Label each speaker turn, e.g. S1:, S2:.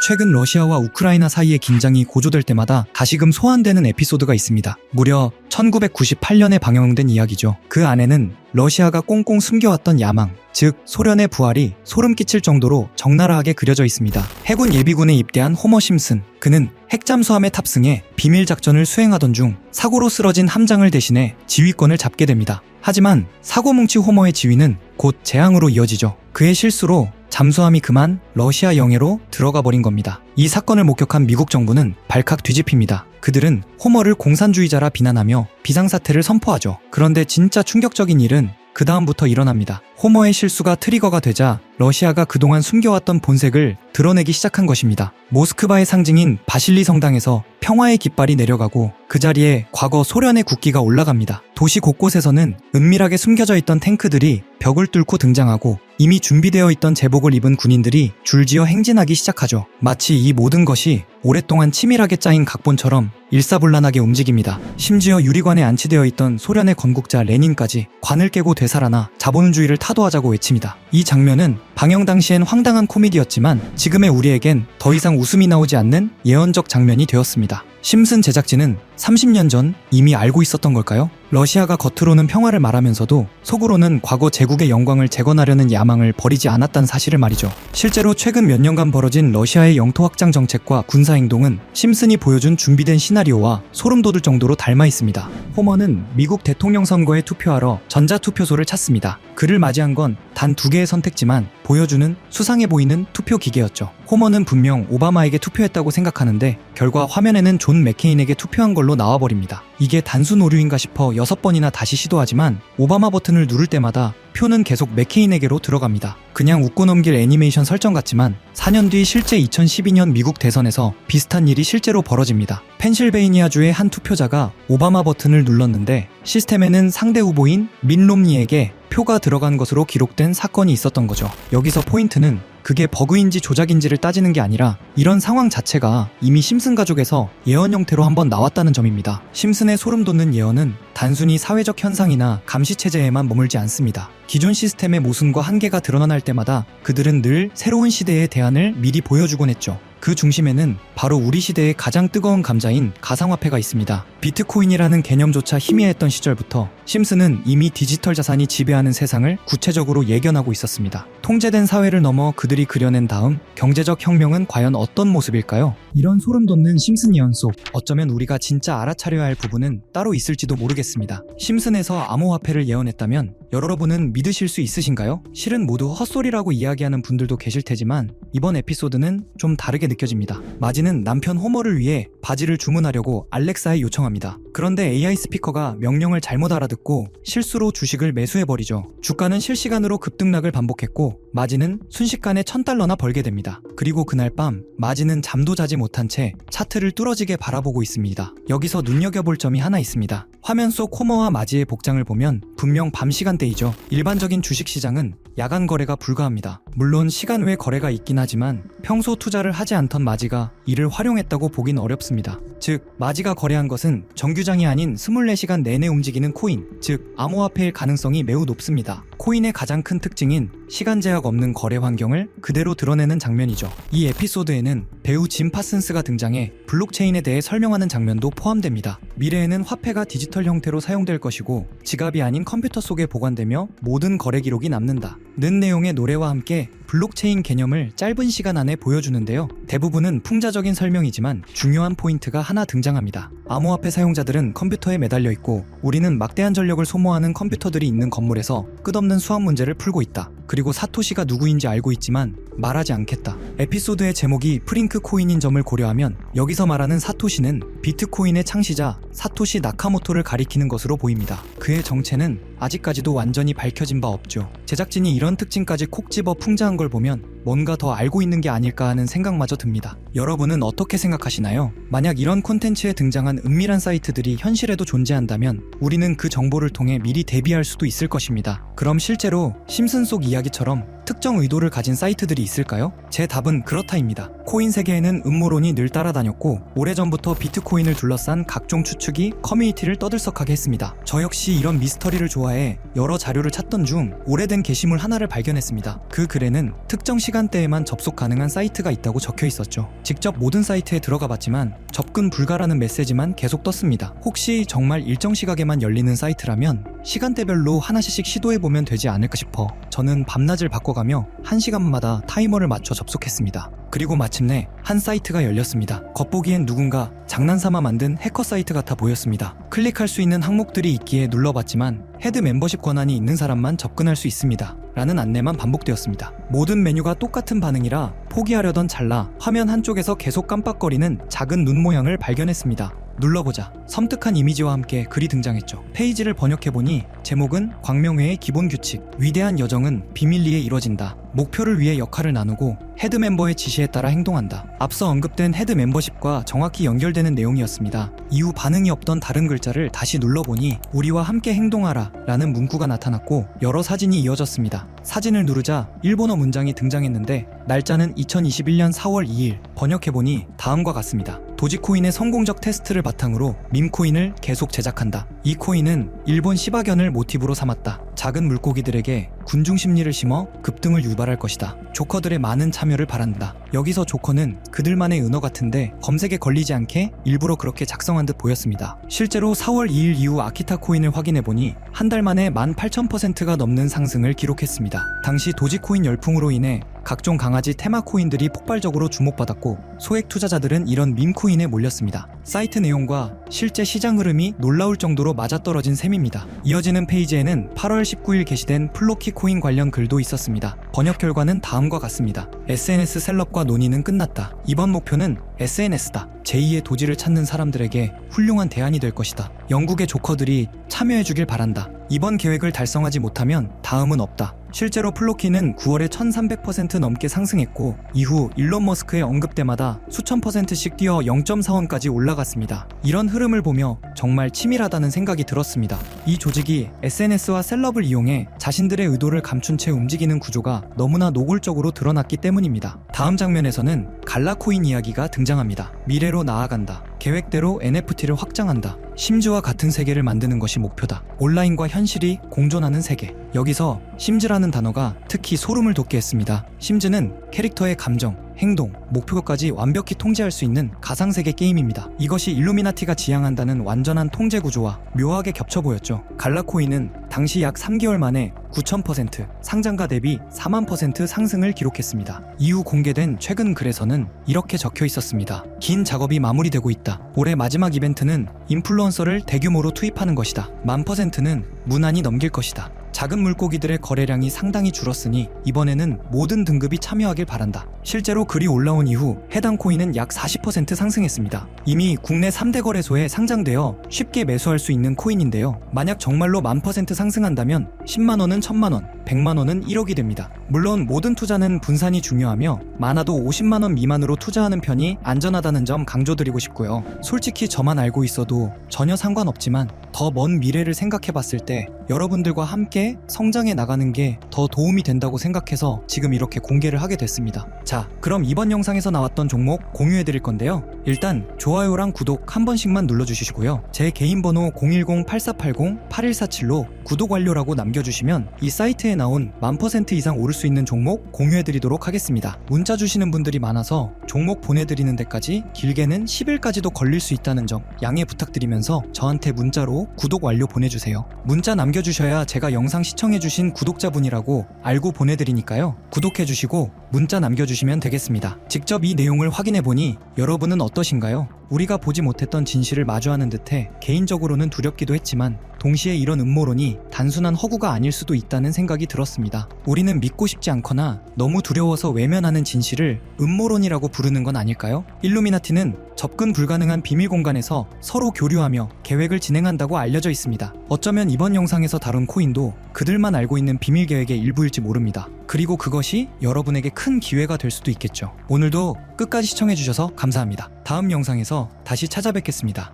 S1: 최근 러시아와 우크라이나 사이의 긴장이 고조될 때마다 다시금 소환되는 에피소드가 있습니다. 무려 1998년에 방영된 이야기죠. 그 안에는 러시아가 꽁꽁 숨겨왔던 야망, 즉 소련의 부활이 소름 끼칠 정도로 적나라하게 그려져 있습니다. 해군 예비군에 입대한 호머 심슨, 그는 핵잠수함에 탑승해 비밀 작전을 수행하던 중 사고로 쓰러진 함장을 대신해 지휘권을 잡게 됩니다. 하지만 사고뭉치 호머의 지휘는 곧 재앙으로 이어지죠. 그의 실수로 잠수함이 그만 러시아 영해로 들어가 버린 겁니다. 이 사건을 목격한 미국 정부는 발칵 뒤집힙니다. 그들은 호머를 공산주의자라 비난하며 비상사태를 선포하죠. 그런데 진짜 충격적인 일은 그 다음부터 일어납니다. 호머의 실수가 트리거가 되자 러시아가 그동안 숨겨왔던 본색을 드러내기 시작한 것입니다. 모스크바의 상징인 바실리 성당에서 평화의 깃발이 내려가고 그 자리에 과거 소련의 국기가 올라갑니다. 도시 곳곳에서는 은밀하게 숨겨져 있던 탱크들이 벽을 뚫고 등장하고 이미 준비되어 있던 제복을 입은 군인들이 줄지어 행진하기 시작하죠. 마치 이 모든 것이 오랫동안 치밀하게 짜인 각본처럼 일사불란하게 움직입니다. 심지어 유리관에 안치되어 있던 소련의 건국자 레닌까지 관을 깨고 되살아나 자본주의를 타도하자고 외칩니다. 이 장면은 방영 당시엔 황당한 코미디였지만 지금의 우리에겐 더 이상 웃음이 나오지 않는 예언적 장면이 되었습니다. 심슨 제작진은 30년 전 이미 알고 있었던 걸까요? 러시아가 겉으로는 평화를 말하면서도 속으로는 과거 제국의 영광을 재건하려는 야망을 버리지 않았다는 사실을 말이죠. 실제로 최근 몇 년간 벌어진 러시아의 영토 확장 정책과 군사 행동은 심슨이 보여준 준비된 시나리오와 소름 돋을 정도로 닮아 있습니다. 호머는 미국 대통령 선거에 투표하러 전자투표소를 찾습니다. 그를 맞이한 건 단 2개의 선택지만 보여주는 수상해 보이는 투표 기계였죠. 호머는 분명 오바마에게 투표했다고 생각하는데 결과 화면에는 존 맥케인에게 투표한 걸로 나와버립니다. 이게 단순 오류인가 싶어 6번이나 다시 시도하지만 오바마 버튼을 누를 때마다 표는 계속 맥케인에게로 들어갑니다. 그냥 웃고 넘길 애니메이션 설정 같지만 4년 뒤 실제 2012년 미국 대선에서 비슷한 일이 실제로 벌어집니다. 펜실베이니아주의 한 투표자가 오바마 버튼을 눌렀는데 시스템에는 상대 후보인 밋 롬니에게 표가 들어간 것으로 기록된 사건이 있었던 거죠. 여기서 포인트는 그게 버그인지 조작인지를 따지는 게 아니라 이런 상황 자체가 이미 심슨 가족에서 예언 형태로 한번 나왔다는 점입니다. 심슨의 소름 돋는 예언은 단순히 사회적 현상이나 감시체제에만 머물지 않습니다. 기존 시스템의 모순과 한계가 드러날 때마다 그들은 늘 새로운 시대의 대안을 미리 보여주곤 했죠. 그 중심에는 바로 우리 시대의 가장 뜨거운 감자인 가상화폐가 있습니다. 비트코인이라는 개념조차 희미했던 시절부터 심슨은 이미 디지털 자산이 지배하는 세상을 구체적으로 예견하고 있었습니다. 통제된 사회를 넘어 그들이 그려낸 다음 경제적 혁명은 과연 어떤 모습일까요? 이런 소름 돋는 심슨 예언 속 어쩌면 우리가 진짜 알아차려야 할 부분은 따로 있을지도 모르겠습니다. 심슨에서 암호화폐를 예언했다면 여러분은 믿으실 수 있으신가요? 실은 모두 헛소리라고 이야기하는 분들도 계실 테지만 이번 에피소드는 좀 다르게 느껴집니다. 마지는 남편 호머를 위해 바지를 주문하려고 알렉사에 요청합니다. 그런데 AI 스피커가 명령을 잘못 알아듣고 실수로 주식을 매수해버리죠. 주가는 실시간으로 급등락을 반복했고 마지는 순식간에 $1000나 벌게 됩니다. 그리고 그날 밤 마지는 잠도 자지 못한 채 차트를 뚫어지게 바라보고 있습니다. 여기서 눈여겨볼 점이 하나 있습니다. 화면 속 호머와 마지의 복장을 보면 분명 밤 시간대이죠. 일반적인 주식시장은 야간 거래가 불가합니다. 물론 시간 외 거래가 있긴 하지만 평소 투자를 하지 않던 마지가 이를 활용했다고 보긴 어렵습니다. 즉 마지가 거래한 것은 정규장이 아닌 24시간 내내 움직이는 코인, 즉 암호화폐일 가능성이 매우 높습니다. 코인의 가장 큰 특징인 시간 제약 없는 거래 환경을 그대로 드러내는 장면이죠. 이 에피소드에는 배우 짐 파슨스가 등장해 블록체인에 대해 설명하는 장면도 포함됩니다. 미래에는 화폐가 디지털 형태로 사용될 것이고 지갑이 아닌 컴퓨터 속에 보관되며 모든 거래 기록이 남는다 는 내용의 노래와 함께 블록체인 개념을 짧은 시간 안에 보여주는데요. 대부분은 풍자적인 설명이지만 중요한 포인트가 하나 등장합니다. 암호화폐 사용자들은 컴퓨터에 매달려 있고 우리는 막대한 전력을 소모하는 컴퓨터들이 있는 건물에서 끝없는 수학 문제를 풀고 있다. 그리고 사토시가 누구인지 알고 있지만 말하지 않겠다. 에피소드의 제목이 프링크 코인인 점을 고려하면 여기서 말하는 사토시는 비트코인의 창시자 사토시 나카모토를 가리키는 것으로 보입니다. 그의 정체는 아직까지도 완전히 밝혀진 바 없죠. 제작진이 이런 특징까지 콕 집어 풍자한 걸 보면 뭔가 더 알고 있는 게 아닐까 하는 생각마저 듭니다. 여러분은 어떻게 생각하시나요? 만약 이런 콘텐츠에 등장한 은밀한 사이트들이 현실에도 존재한다면 우리는 그 정보를 통해 미리 대비할 수도 있을 것입니다. 그럼 실제로 심슨 속 이야기처럼 특정 의도를 가진 사이트들이 있을까요? 제 답은 그렇다입니다. 코인 세계에는 음모론이 늘 따라다녔고 오래전부터 비트코인을 둘러싼 각종 추측이 커뮤니티를 떠들썩하게 했습니다. 저 역시 이런 미스터리를 좋아해 여러 자료를 찾던 중 오래된 게시물 하나를 발견했습니다. 그 글에는 특정 시간대에만 접속 가능한 사이트가 있다고 적혀 있었죠. 직접 모든 사이트에 들어가 봤지만 접근 불가라는 메시지만 계속 떴습니다. 혹시 정말 일정 시각에만 열리는 사이트라면 시간대별로 하나씩 시도해보면 되지 않을까 싶어 저는 밤낮을 바꿔가며 1시간마다 타이머를 맞춰 접속했습니다. 그리고 마침내 한 사이트가 열렸습니다. 겉보기엔 누군가 장난삼아 만든 해커 사이트 같아 보였습니다. 클릭할 수 있는 항목들이 있기에 눌러봤지만 헤드 멤버십 권한이 있는 사람만 접근할 수 있습니다. 라는 안내만 반복되었습니다. 모든 메뉴가 똑같은 반응이라 포기하려던 찰나 화면 한쪽에서 계속 깜빡거리는 작은 눈 모양을 발견했습니다. 눌러보자 섬뜩한 이미지와 함께 글이 등장했죠. 페이지를 번역해보니 제목은 광명회의 기본 규칙, 위대한 여정은 비밀리에 이뤄진다. 목표를 위해 역할을 나누고 헤드 멤버의 지시에 따라 행동한다. 앞서 언급된 헤드 멤버십과 정확히 연결되는 내용이었습니다. 이후 반응이 없던 다른 글자를 다시 눌러보니 우리와 함께 행동하라 라는 문구가 나타났고 여러 사진이 이어졌습니다. 사진을 누르자 일본어 문장이 등장했는데 날짜는 2021년 4월 2일, 번역해보니 다음과 같습니다. 도지코인의 성공적 테스트를 바탕으로 밈코인을 계속 제작한다. 이 코인은 일본 시바견을 모티브로 삼았다. 작은 물고기들에게 군중 심리를 심어 급등을 유발할 것이다. 조커들의 많은 참여를 바란다. 여기서 조커는 그들만의 은어 같은데 검색에 걸리지 않게 일부러 그렇게 작성한 듯 보였습니다. 실제로 4월 2일 이후 아키타 코인을 확인해보니 한 달 만에 18,000%가 넘는 상승을 기록했습니다. 당시 도지코인 열풍으로 인해 각종 강아지 테마 코인들이 폭발적으로 주목받았고 소액 투자자들은 이런 밈코인에 몰렸습니다. 사이트 내용과 실제 시장 흐름이 놀라울 정도로 맞아떨어진 셈입니다. 이어지는 페이지에는 8월 19일 게시된 플로키 코인 관련 글도 있었습니다. 번역 결과는 다음과 같습니다. SNS 셀럽과 논의는 끝났다. 이번 목표는 SNS다. 제2의 도지를 찾는 사람들에게 훌륭한 대안이 될 것이다. 영국의 조커들이 참여해주길 바란다. 이번 계획을 달성하지 못하면 다음은 없다. 실제로 플로키는 9월에 1300% 넘게 상승했고 이후 일론 머스크의 언급 때마다 수천 %씩 뛰어 0.4원까지 올라갔습니다. 이런 흐름을 보며 정말 치밀하다는 생각이 들었습니다. 이 조직이 SNS와 셀럽을 이용해 자신들의 의도를 감춘 채 움직이는 구조가 너무나 노골적으로 드러났기 때문입니다. 다음 장면에서는 갈라코인 이야기가 등장합니다. 미래로 나아간다. 계획대로 NFT를 확장한다. 심즈와 같은 세계를 만드는 것이 목표다. 온라인과 현실이 공존하는 세계. 여기서 심즈라는 단어가 특히 소름을 돋게 했습니다. 심즈는 캐릭터의 감정, 행동, 목표까지 완벽히 통제할 수 있는 가상세계 게임입니다. 이것이 일루미나티가 지향한다는 완전한 통제 구조와 묘하게 겹쳐 보였죠. 갈라코인은 당시 약 3개월 만에 9,000%, 상장가 대비 4만% 상승을 기록했습니다. 이후 공개된 최근 글에서는 이렇게 적혀 있었습니다. 긴 작업이 마무리되고 있다. 올해 마지막 이벤트는 인플루언서를 대규모로 투입하는 것이다. 10,000%는 무난히 넘길 것이다. 작은 물고기들의 거래량이 상당히 줄었으니 이번에는 모든 등급이 참여하길 바란다. 실제로 글이 올라온 이후 해당 코인은 약 40% 상승했습니다. 이미 국내 3대 거래소에 상장되어 쉽게 매수할 수 있는 코인인데요. 만약 정말로 10,000% 상승한다면 10만원은 1,000만원, 100만원은 1억이 됩니다. 물론 모든 투자는 분산이 중요하며 많아도 50만원 미만으로 투자하는 편이 안전하다는 점 강조드리고 싶고요. 솔직히 저만 알고 있어도 전혀 상관없지만 더 먼 미래를 생각해봤을 때 여러분들과 함께 성장해 나가는 게 더 도움이 된다고 생각해서 지금 이렇게 공개를 하게 됐습니다. 자, 그럼 이번 영상에서 나왔던 종목 공유해드릴 건데요. 일단 좋아요랑 구독 한 번씩만 눌러주시고요. 제 개인 번호 010-8480-8147로 구독 완료라고 남겨주시면 이 사이트에 나온 10,000% 이상 오를 수 있는 종목 공유해드리도록 하겠습니다. 문자 주시는 분들이 많아서 종목 보내드리는 데까지 길게는 10일까지도 걸릴 수 있다는 점 양해 부탁드리면서 저한테 문자로 구독 완료 보내주세요. 문자 남겨주셔야 제가 영상 시청해주신 구독자분이라고 알고 보내드리니까요. 구독해주시고 문자 남겨주시면 되겠습니다. 직접 이 내용을 확인해보니 여러분은 어떠신가요? 우리가 보지 못했던 진실을 마주하는 듯해 개인적으로는 두렵기도 했지만 동시에 이런 음모론이 단순한 허구가 아닐 수도 있다는 생각이 들었습니다. 우리는 믿고 싶지 않거나 너무 두려워서 외면하는 진실을 음모론이라고 부르는 건 아닐까요? 일루미나티는 접근 불가능한 비밀 공간에서 서로 교류하며 계획을 진행한다고 알려져 있습니다. 어쩌면 이번 영상에서 다룬 코인도 그들만 알고 있는 비밀 계획의 일부일지 모릅니다. 그리고 그것이 여러분에게 큰 기회가 될 수도 있겠죠. 오늘도 끝까지 시청해주셔서 감사합니다. 다음 영상에서 다시 찾아뵙겠습니다.